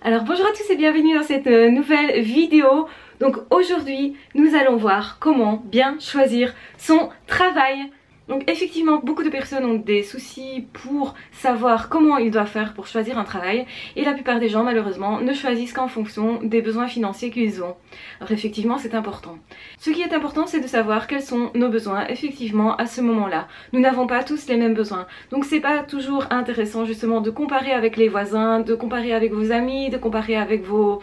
Alors bonjour à tous et bienvenue dans cette nouvelle vidéo. Donc aujourd'hui nous allons voir comment bien choisir son travail. Donc effectivement beaucoup de personnes ont des soucis pour savoir comment ils doivent faire pour choisir un travail et la plupart des gens malheureusement ne choisissent qu'en fonction des besoins financiers qu'ils ont. Alors effectivement c'est important. Ce qui est important c'est de savoir quels sont nos besoins effectivement à ce moment-là. Nous n'avons pas tous les mêmes besoins. Donc c'est pas toujours intéressant justement de comparer avec les voisins, de comparer avec vos amis, de comparer avec vos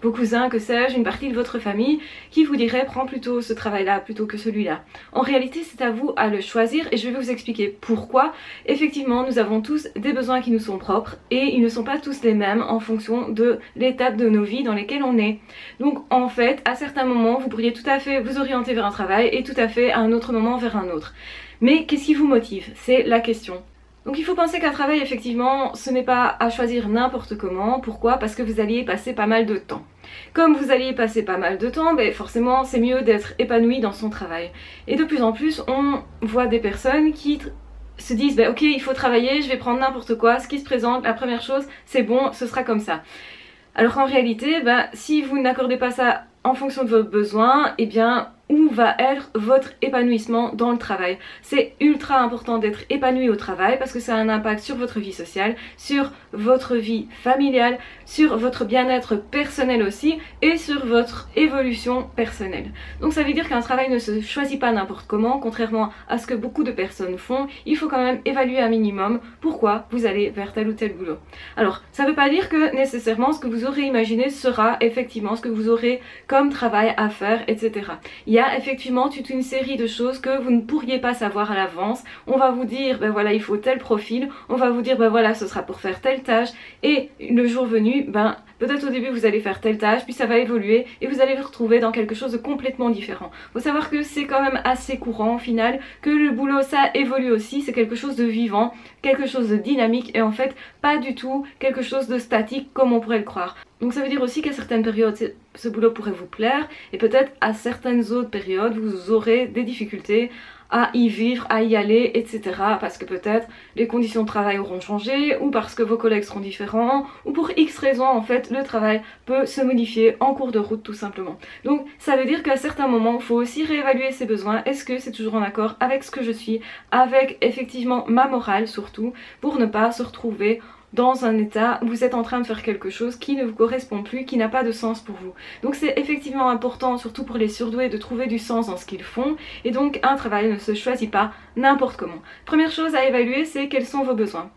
cousins, que sais-je, une partie de votre famille qui vous dirait prends plutôt ce travail-là plutôt que celui-là. En réalité, c'est à vous à le choisir et je vais vous expliquer pourquoi. Effectivement, nous avons tous des besoins qui nous sont propres et ils ne sont pas tous les mêmes en fonction de l'étape de nos vies dans lesquelles on est. Donc en fait, à certains moments, vous pourriez tout à fait vous orienter vers un travail et tout à fait à un autre moment vers un autre. Mais qu'est-ce qui vous motive? C'est la question. Donc il faut penser qu'un travail, effectivement, ce n'est pas à choisir n'importe comment. Pourquoi? Parce que vous alliez passer pas mal de temps. Comme vous alliez passer pas mal de temps, forcément c'est mieux d'être épanoui dans son travail. Et de plus en plus, on voit des personnes qui se disent ok, il faut travailler, je vais prendre n'importe quoi, ce qui se présente, la première chose, c'est bon, ce sera comme ça. Alors qu'en réalité, si vous n'accordez pas ça en fonction de vos besoins, où va être votre épanouissement dans le travail? C'est ultra important d'être épanoui au travail parce que ça a un impact sur votre vie sociale, sur votre vie familiale, sur votre bien-être personnel aussi et sur votre évolution personnelle. Donc ça veut dire qu'un travail ne se choisit pas n'importe comment, contrairement à ce que beaucoup de personnes font. Il faut quand même évaluer un minimum pourquoi vous allez vers tel ou tel boulot. Alors ça ne veut pas dire que nécessairement ce que vous aurez imaginé sera effectivement ce que vous aurez comme travail à faire, etc. Il y a effectivement toute une série de choses que vous ne pourriez pas savoir à l'avance. On va vous dire voilà, il faut tel profil, on va vous dire voilà, ce sera pour faire telle tâche et le jour venu, peut-être au début vous allez faire telle tâche, puis ça va évoluer et vous allez vous retrouver dans quelque chose de complètement différent. Faut savoir que c'est quand même assez courant au final, que le boulot ça évolue aussi, c'est quelque chose de vivant, quelque chose de dynamique et en fait pas du tout quelque chose de statique comme on pourrait le croire. Donc ça veut dire aussi qu'à certaines périodes ce boulot pourrait vous plaire et peut-être à certaines autres périodes vous aurez des difficultés à y vivre, à y aller, etc. Parce que peut-être les conditions de travail auront changé ou parce que vos collègues seront différents ou pour X raisons en fait le travail peut se modifier en cours de route tout simplement. Donc ça veut dire qu'à certains moments il faut aussi réévaluer ses besoins. Est-ce que c'est toujours en accord avec ce que je suis, avec effectivement ma morale surtout, pour ne pas se retrouver dans un état où vous êtes en train de faire quelque chose qui ne vous correspond plus, qui n'a pas de sens pour vous. Donc c'est effectivement important, surtout pour les surdoués, de trouver du sens dans ce qu'ils font et donc un travail ne se choisit pas n'importe comment. Première chose à évaluer, c'est quels sont vos besoins.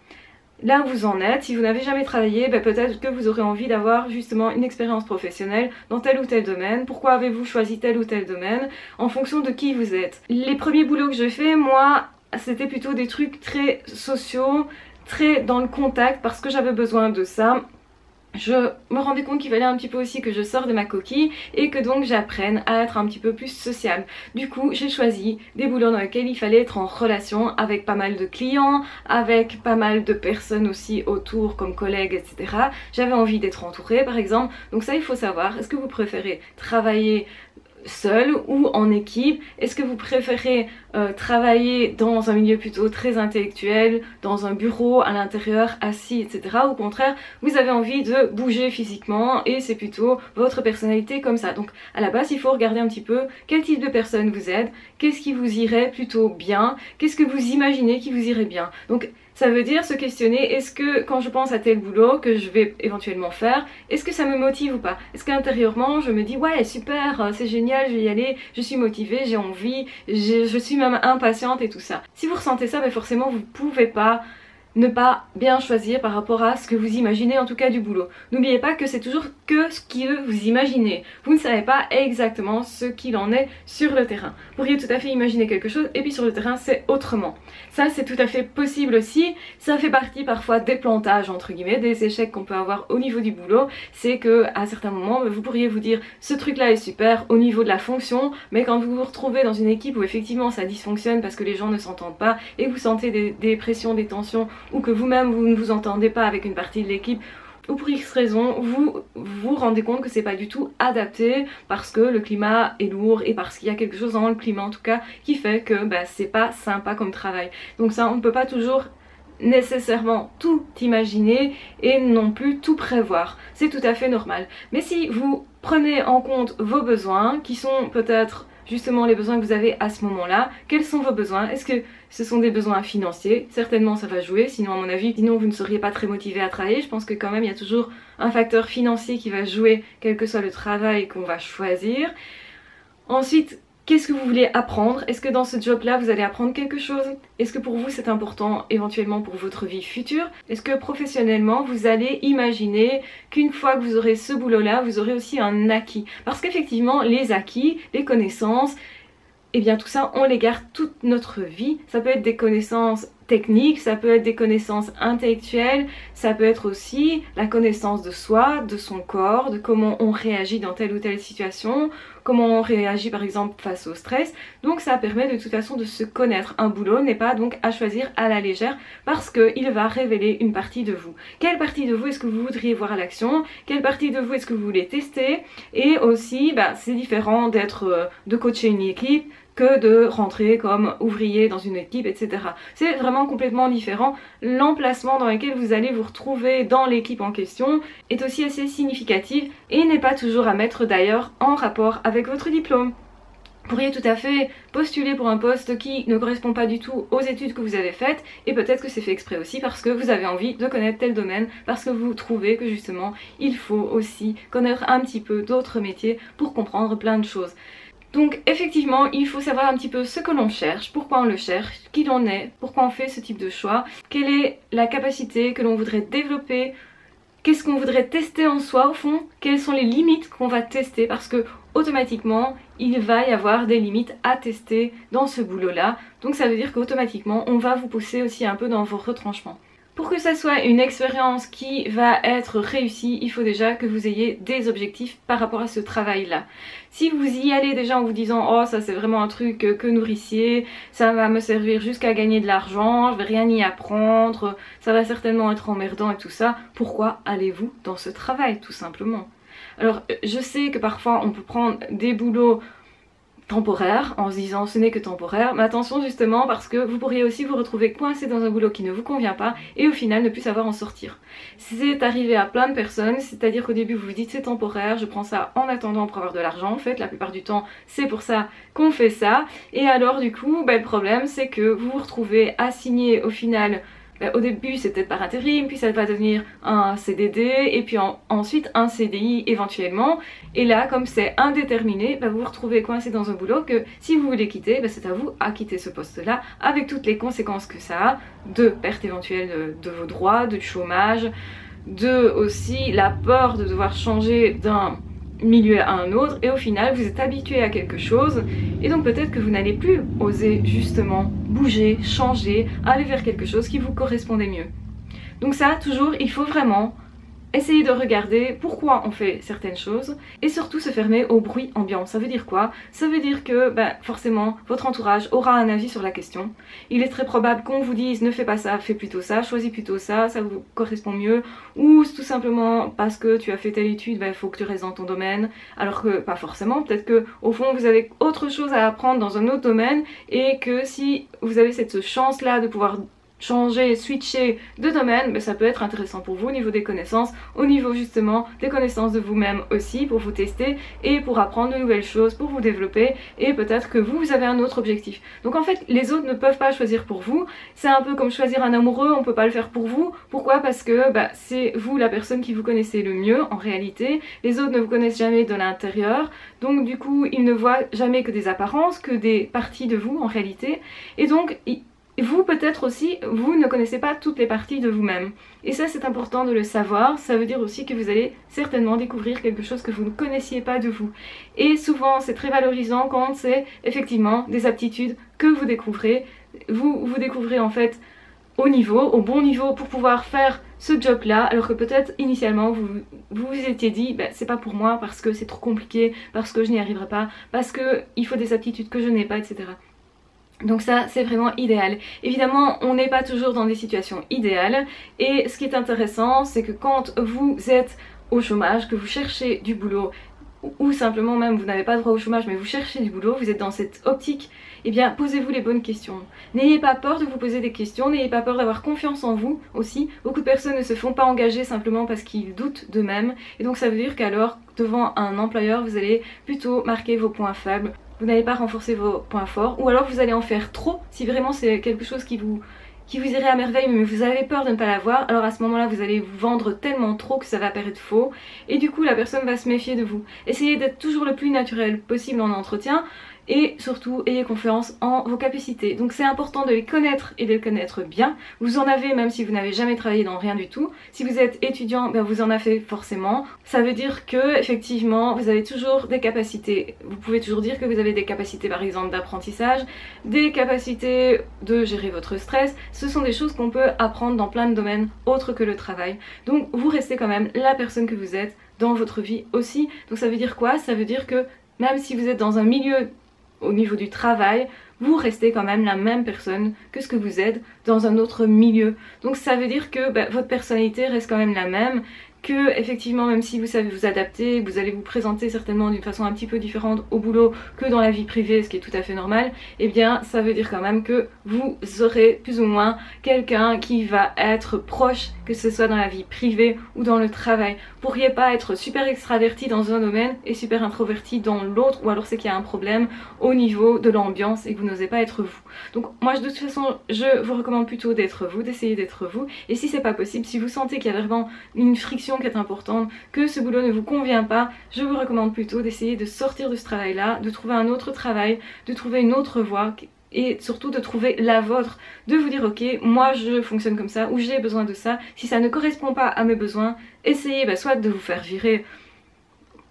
Là où vous en êtes, si vous n'avez jamais travaillé, peut-être que vous aurez envie d'avoir justement une expérience professionnelle dans tel ou tel domaine. Pourquoi avez-vous choisi tel ou tel domaine? En fonction de qui vous êtes. Les premiers boulots que j'ai fait, moi, c'était plutôt des trucs très sociaux, très dans le contact parce que j'avais besoin de ça. Je me rendais compte qu'il fallait un petit peu aussi que je sorte de ma coquille et que donc j'apprenne à être un petit peu plus sociable. Du coup j'ai choisi des boulots dans lesquels il fallait être en relation avec pas mal de clients, avec pas mal de personnes aussi autour comme collègues, etc. J'avais envie d'être entourée par exemple. Donc ça il faut savoir, est-ce que vous préférez travailler seul ou en équipe? Est-ce que vous préférez travailler dans un milieu plutôt très intellectuel, dans un bureau à l'intérieur, assis, etc. Au contraire, vous avez envie de bouger physiquement et c'est plutôt votre personnalité comme ça. Donc à la base, il faut regarder un petit peu quel type de personne vous êtes, qu'est-ce qui vous irait plutôt bien, qu'est-ce que vous imaginez qui vous irait bien. Donc ça veut dire se questionner, est-ce que quand je pense à tel boulot que je vais éventuellement faire, est-ce que ça me motive ou pas? Est-ce qu'intérieurement je me dis ouais super, c'est génial, je vais y aller, je suis motivée, j'ai envie, je suis même impatiente et tout ça. Si vous ressentez ça, forcément vous pouvez pas ne pas bien choisir par rapport à ce que vous imaginez en tout cas du boulot. N'oubliez pas que c'est toujours que ce que vous imaginez. Vous ne savez pas exactement ce qu'il en est sur le terrain. Vous pourriez tout à fait imaginer quelque chose et puis sur le terrain c'est autrement. Ça c'est tout à fait possible aussi. Ça fait partie parfois des plantages entre guillemets, des échecs qu'on peut avoir au niveau du boulot. C'est que à certains moments vous pourriez vous dire ce truc là est super au niveau de la fonction, mais quand vous vous retrouvez dans une équipe où effectivement ça dysfonctionne parce que les gens ne s'entendent pas et que vous sentez des pressions, des tensions ou que vous-même vous ne vous entendez pas avec une partie de l'équipe ou pour X raison, vous vous rendez compte que c'est pas du tout adapté parce que le climat est lourd et parce qu'il y a quelque chose dans le climat en tout cas qui fait que c'est pas sympa comme travail. Donc ça on ne peut pas toujours nécessairement tout imaginer et non plus tout prévoir. C'est tout à fait normal. Mais si vous prenez en compte vos besoins, qui sont peut-être justement les besoins que vous avez à ce moment-là, quels sont vos besoins? Est-ce que ce sont des besoins financiers? Certainement ça va jouer, sinon à mon avis, sinon vous ne seriez pas très motivé à travailler. Je pense que quand même il y a toujours un facteur financier qui va jouer, quel que soit le travail qu'on va choisir. Ensuite, qu'est-ce que vous voulez apprendre? Est-ce que dans ce job-là, vous allez apprendre quelque chose? Est-ce que pour vous, c'est important éventuellement pour votre vie future? Est-ce que professionnellement, vous allez imaginer qu'une fois que vous aurez ce boulot-là, vous aurez aussi un acquis? Parce qu'effectivement, les acquis, les connaissances, eh bien tout ça, on les garde toute notre vie. Ça peut être des connaissances techniques, ça peut être des connaissances intellectuelles, ça peut être aussi la connaissance de soi, de son corps, de comment on réagit dans telle ou telle situation, comment on réagit par exemple face au stress. Donc ça permet de toute façon de se connaître. Un boulot n'est pas donc à choisir à la légère parce qu'il va révéler une partie de vous. Quelle partie de vous est-ce que vous voudriez voir à l'action? Quelle partie de vous est-ce que vous voulez tester? Et aussi, c'est différent de coacher une équipe que de rentrer comme ouvrier dans une équipe, etc. C'est vraiment complètement différent. L'emplacement dans lequel vous allez vous retrouver dans l'équipe en question est aussi assez significatif et n'est pas toujours à mettre d'ailleurs en rapport avec votre diplôme. Vous pourriez tout à fait postuler pour un poste qui ne correspond pas du tout aux études que vous avez faites et peut-être que c'est fait exprès aussi parce que vous avez envie de connaître tel domaine, parce que vous trouvez que justement il faut aussi connaître un petit peu d'autres métiers pour comprendre plein de choses. Donc effectivement, il faut savoir un petit peu ce que l'on cherche, pourquoi on le cherche, qui l'on est, pourquoi on fait ce type de choix, quelle est la capacité que l'on voudrait développer, qu'est-ce qu'on voudrait tester en soi au fond, quelles sont les limites qu'on va tester parce que automatiquement il va y avoir des limites à tester dans ce boulot-là. Donc ça veut dire qu'automatiquement on va vous pousser aussi un peu dans vos retranchements. Pour que ça soit une expérience qui va être réussie, il faut déjà que vous ayez des objectifs par rapport à ce travail-là. Si vous y allez déjà en vous disant « Oh, ça c'est vraiment un truc que nourricier, ça va me servir jusqu'à gagner de l'argent, je vais rien y apprendre, ça va certainement être emmerdant et tout ça », pourquoi allez-vous dans ce travail tout simplement? Alors je sais que parfois on peut prendre des boulots temporaire en se disant ce n'est que temporaire, mais attention justement parce que vous pourriez aussi vous retrouver coincé dans un boulot qui ne vous convient pas et au final ne plus savoir en sortir. C'est arrivé à plein de personnes, c'est-à-dire qu'au début vous vous dites c'est temporaire, je prends ça en attendant pour avoir de l'argent, en fait la plupart du temps c'est pour ça qu'on fait ça, et alors du coup le problème c'est que vous vous retrouvez assigné au final. Au début c'est peut-être par intérim, puis ça va devenir un CDD et puis ensuite un CDI éventuellement. Et là comme c'est indéterminé, vous vous retrouvez coincé dans un boulot que si vous voulez quitter, c'est à vous à quitter ce poste là avec toutes les conséquences que ça a, de perte éventuelle de vos droits, de chômage, de aussi la peur de devoir changer d'un milieu à un autre et au final vous êtes habitué à quelque chose et donc peut-être que vous n'allez plus oser justement bouger, changer, aller vers quelque chose qui vous correspondait mieux. Donc ça toujours il faut vraiment essayer de regarder pourquoi on fait certaines choses et surtout se fermer au bruit ambiant. Ça veut dire quoi? Ça veut dire que forcément votre entourage aura un avis sur la question. Il est très probable qu'on vous dise ne fais pas ça, fais plutôt ça, choisis plutôt ça, ça vous correspond mieux, ou tout simplement parce que tu as fait telle étude, il faut que tu restes dans ton domaine, alors que pas forcément, peut-être que au fond vous avez autre chose à apprendre dans un autre domaine et que si vous avez cette chance là de pouvoir changer, switcher de domaine, ça peut être intéressant pour vous au niveau des connaissances, au niveau justement des connaissances de vous-même aussi, pour vous tester et pour apprendre de nouvelles choses, pour vous développer et peut-être que vous avez un autre objectif. Donc en fait les autres ne peuvent pas choisir pour vous, c'est un peu comme choisir un amoureux, on peut pas le faire pour vous. Pourquoi? Parce que c'est vous la personne qui vous connaissez le mieux en réalité, les autres ne vous connaissent jamais de l'intérieur, donc du coup ils ne voient jamais que des apparences, que des parties de vous en réalité, et donc vous peut-être aussi, vous ne connaissez pas toutes les parties de vous-même. Et ça c'est important de le savoir, ça veut dire aussi que vous allez certainement découvrir quelque chose que vous ne connaissiez pas de vous. Et souvent c'est très valorisant quand c'est effectivement des aptitudes que vous découvrez. Vous découvrez en fait au bon niveau pour pouvoir faire ce job là, alors que peut-être initialement vous vous étiez dit c'est pas pour moi parce que c'est trop compliqué, parce que je n'y arriverai pas, parce que il faut des aptitudes que je n'ai pas, etc. Donc ça c'est vraiment idéal. Évidemment on n'est pas toujours dans des situations idéales et ce qui est intéressant c'est que quand vous êtes au chômage, que vous cherchez du boulot, ou simplement même vous n'avez pas droit au chômage mais vous cherchez du boulot, vous êtes dans cette optique, eh bien posez-vous les bonnes questions. N'ayez pas peur de vous poser des questions, n'ayez pas peur d'avoir confiance en vous aussi. Beaucoup de personnes ne se font pas engager simplement parce qu'ils doutent d'eux-mêmes, et donc ça veut dire qu'alors devant un employeur vous allez plutôt marquer vos points faibles, vous n'allez pas renforcer vos points forts, ou alors vous allez en faire trop si vraiment c'est quelque chose qui vous irait à merveille mais vous avez peur de ne pas l'avoir. Alors à ce moment là vous allez vous vendre tellement trop que ça va paraître faux et du coup la personne va se méfier de vous. Essayez d'être toujours le plus naturel possible en entretien et surtout ayez confiance en vos capacités. Donc c'est important de les connaître et de les connaître bien. Vous en avez même si vous n'avez jamais travaillé dans rien du tout. Si vous êtes étudiant, ben vous en avez forcément. Ça veut dire que effectivement vous avez toujours des capacités. Vous pouvez toujours dire que vous avez des capacités par exemple d'apprentissage, des capacités de gérer votre stress. Ce sont des choses qu'on peut apprendre dans plein de domaines autres que le travail. Donc vous restez quand même la personne que vous êtes dans votre vie aussi. Donc ça veut dire quoi? Ça veut dire que même si vous êtes dans un milieu au niveau du travail, vous restez quand même la même personne que ce que vous êtes dans un autre milieu. Donc ça veut dire que votre personnalité reste quand même la même, que effectivement même si vous savez vous adapter, vous allez vous présenter certainement d'une façon un petit peu différente au boulot que dans la vie privée, ce qui est tout à fait normal, et bien ça veut dire quand même que vous aurez plus ou moins quelqu'un qui va être proche, que ce soit dans la vie privée ou dans le travail. Vous pourriez pas être super extraverti dans un domaine et super introverti dans l'autre, ou alors c'est qu'il y a un problème au niveau de l'ambiance et que vous n'osez pas être vous. Donc moi de toute façon je vous recommande plutôt d'être vous, d'essayer d'être vous, et si c'est pas possible, si vous sentez qu'il y a vraiment une friction qui est importante, que ce boulot ne vous convient pas, je vous recommande plutôt d'essayer de sortir de ce travail là, de trouver un autre travail, de trouver une autre voie et surtout de trouver la vôtre, de vous dire ok moi je fonctionne comme ça ou j'ai besoin de ça. Si ça ne correspond pas à mes besoins, essayez soit de vous faire virer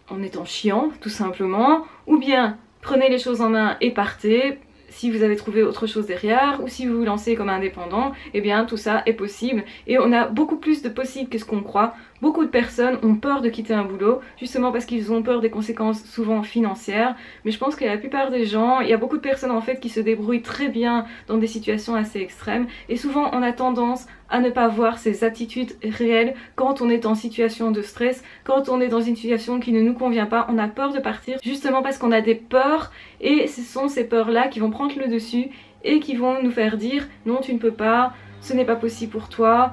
en étant chiant tout simplement, ou bien prenez les choses en main et partez. Si vous avez trouvé autre chose derrière ou si vous vous lancez comme indépendant, eh bien tout ça est possible et on a beaucoup plus de possibles que ce qu'on croit. Beaucoup de personnes ont peur de quitter un boulot justement parce qu'ils ont peur des conséquences souvent financières, mais je pense que la plupart des gens, il y a beaucoup de personnes en fait qui se débrouillent très bien dans des situations assez extrêmes et souvent on a tendance à ne pas voir ces attitudes réelles quand on est en situation de stress, quand on est dans une situation qui ne nous convient pas, on a peur de partir justement parce qu'on a des peurs et ce sont ces peurs là qui vont prendre le dessus et qui vont nous faire dire non tu ne peux pas, ce n'est pas possible pour toi,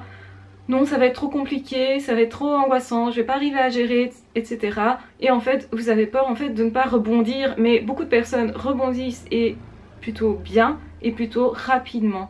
non ça va être trop compliqué, ça va être trop angoissant, je vais pas arriver à gérer, etc. Et en fait vous avez peur en fait de ne pas rebondir, mais beaucoup de personnes rebondissent et plutôt bien et plutôt rapidement.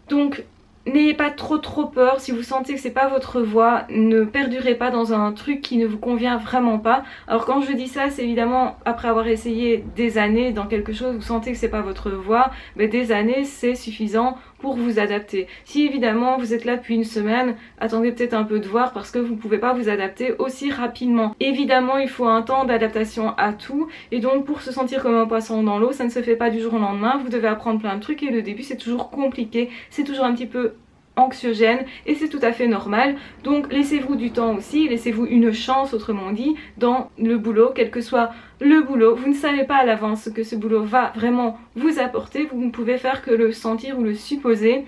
Donc n'ayez pas trop peur, si vous sentez que c'est pas votre voie, ne perdurez pas dans un truc qui ne vous convient vraiment pas. Alors quand je dis ça, c'est évidemment après avoir essayé des années dans quelque chose, vous sentez que c'est pas votre voie, mais des années c'est suffisant pour vous adapter. Si évidemment vous êtes là depuis une semaine, attendez peut-être un peu de voir parce que vous ne pouvez pas vous adapter aussi rapidement. Évidemment il faut un temps d'adaptation à tout et donc pour se sentir comme un poisson dans l'eau, ça ne se fait pas du jour au lendemain, vous devez apprendre plein de trucs et le début c'est toujours compliqué, c'est toujours un petit peu anxiogène et c'est tout à fait normal. Donc laissez-vous du temps aussi, laissez-vous une chance autrement dit dans le boulot, quel que soit le boulot. Vous ne savez pas à l'avance ce que ce boulot va vraiment vous apporter, vous ne pouvez faire que le sentir ou le supposer.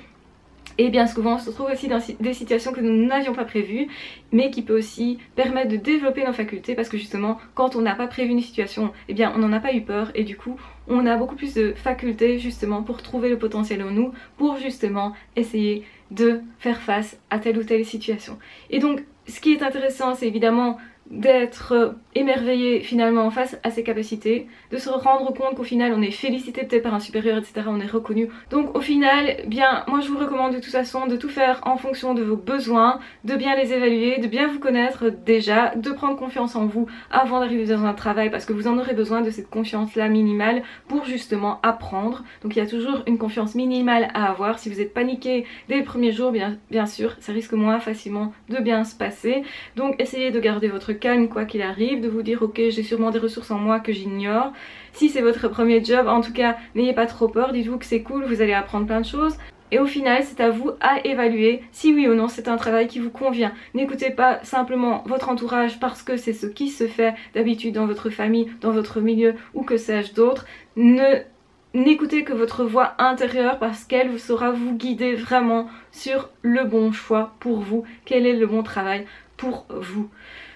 Et bien souvent on se retrouve aussi dans des situations que nous n'avions pas prévues, mais qui peut aussi permettre de développer nos facultés parce que justement quand on n'a pas prévu une situation, eh bien on n'en a pas eu peur et du coup on a beaucoup plus de facultés justement pour trouver le potentiel en nous, pour justement essayer de faire face à telle ou telle situation. Et donc ce qui est intéressant c'est évidemment d'être émerveillé finalement face à ses capacités, de se rendre compte qu'au final on est félicité peut-être par un supérieur, etc., on est reconnu. Donc au final, bien moi je vous recommande de toute façon de tout faire en fonction de vos besoins, de bien les évaluer, de bien vous connaître déjà, de prendre confiance en vous avant d'arriver dans un travail parce que vous en aurez besoin de cette confiance là minimale pour justement apprendre. Donc il y a toujours une confiance minimale à avoir. Si vous êtes paniqué dès les premiers jours, bien sûr ça risque moins facilement de bien se passer. Donc essayez de garder votre calme quoi qu'il arrive, de vous dire ok j'ai sûrement des ressources en moi que j'ignore. Si c'est votre premier job, en tout cas n'ayez pas trop peur, dites-vous que c'est cool, vous allez apprendre plein de choses. Et au final c'est à vous à évaluer si oui ou non c'est un travail qui vous convient. N'écoutez pas simplement votre entourage parce que c'est ce qui se fait d'habitude dans votre famille, dans votre milieu ou que sais-je d'autre. N'écoutez que votre voix intérieure parce qu'elle saura vous guider vraiment sur le bon choix pour vous, quel est le bon travail pour vous.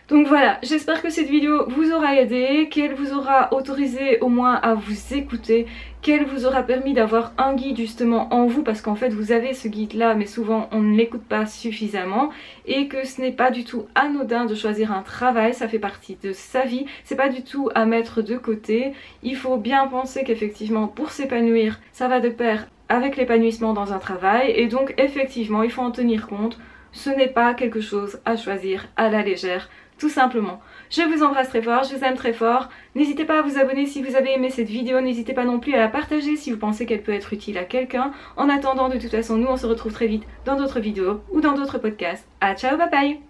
Donc voilà, j'espère que cette vidéo vous aura aidé, qu'elle vous aura autorisé au moins à vous écouter, qu'elle vous aura permis d'avoir un guide justement en vous, parce qu'en fait vous avez ce guide là mais souvent on ne l'écoute pas suffisamment, et que ce n'est pas du tout anodin de choisir un travail, ça fait partie de sa vie, c'est pas du tout à mettre de côté. Il faut bien penser qu'effectivement pour s'épanouir ça va de pair avec l'épanouissement dans un travail, et donc effectivement il faut en tenir compte. Ce n'est pas quelque chose à choisir à la légère, tout simplement. Je vous embrasse très fort, je vous aime très fort. N'hésitez pas à vous abonner si vous avez aimé cette vidéo, n'hésitez pas non plus à la partager si vous pensez qu'elle peut être utile à quelqu'un. En attendant, de toute façon, nous on se retrouve très vite dans d'autres vidéos ou dans d'autres podcasts. À ciao, bye bye!